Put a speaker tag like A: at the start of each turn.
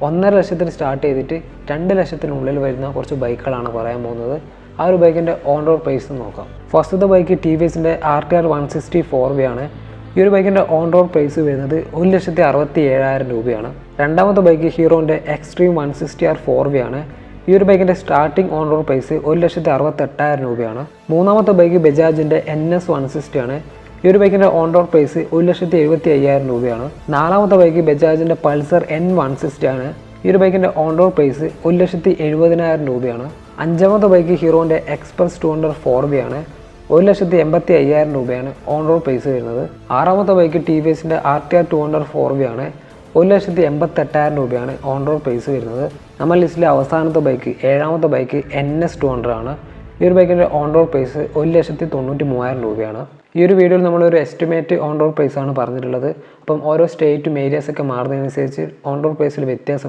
A: 1.5 ലക്ഷത്തിന് സ്റ്റാർട്ട് ചെയ്തിട്ട് 2 ലക്ഷത്തിനുള്ളിൽ വരുന്ന കുറച്ച് ബൈക്കുകളാണ് പറയാൻ പോകുന്നത്. ആ ഒരു ബൈക്കിൻ്റെ ഓൺ റോഡ് പ്രൈസ് നോക്കാം. ഫസ്റ്റത്തെ ബൈക്ക് TVSൻ്റെ RTR 160 4V ആണ്. ഈ ഒരു ബൈക്കിൻ്റെ ഓൺ റോഡ് പ്രൈസ് വരുന്നത് 1,67,000 രൂപയാണ്. രണ്ടാമത്തെ ബൈക്ക് ഹീറോൻ്റെ എക്സ്ട്രീം 160R 4V ആണ്. ഈ ഒരു ബൈക്കിൻ്റെ സ്റ്റാർട്ടിംഗ് ഓൺ റോഡ് പ്രൈസ് 1,68,000 രൂപയാണ്. മൂന്നാമത്തെ ബൈക്ക് ബജാജിൻ്റെ NS 160 ആണ്. ഈ ഒരു ബൈക്കിൻ്റെ ഓൺ റോഡ് പ്രൈസ് 1,75,000 രൂപയാണ്. നാലാമത്തെ ബൈക്ക് ബജാജിൻ്റെ പൾസർ N 160 ആണ്. ഈ ഒരു ബൈക്കിൻ്റെ ഓൺ റോഡ് പ്രൈസ് 1,70,000 രൂപയാണ്. അഞ്ചാമത്തെ ബൈക്ക് ഹീറോൻ്റെ എക്സ്പ്രസ് 200 4V ആണ്. 1,85,000 രൂപയാണ് ഓൺ റോഡ് പ്രൈസ് വരുന്നത്. ആറാമത്തെ ബൈക്ക് TVSൻ്റെ RTR 200 4V ആണ്. 1,88,000 രൂപയാണ് ഓൺ റോഡ് പ്രൈസ് വരുന്നത്. നമ്മൾ ലിസ്റ്റിലെ അവസാനത്തെ ബൈക്ക് ഏഴാമത്തെ ബൈക്ക് NS 200 ആണ്. ഈ ഒരു ബൈക്കിൻ്റെ ഓൺ റോഡ് പ്രൈസ് 1,93,000 രൂപയാണ്. ഈ ഒരു വീഡിയോയിൽ നമ്മളൊരു എസ്റ്റിമേറ്റ് ഓൺ റോഡ് പ്രൈസാണ് പറഞ്ഞിട്ടുള്ളത്. അപ്പം ഓരോ സ്റ്റേറ്റും ഏരിയാസൊക്കെ മാറുന്നതനുസരിച്ച് ഓൺ റോഡ് പ്രൈസിൽ വ്യത്യാസം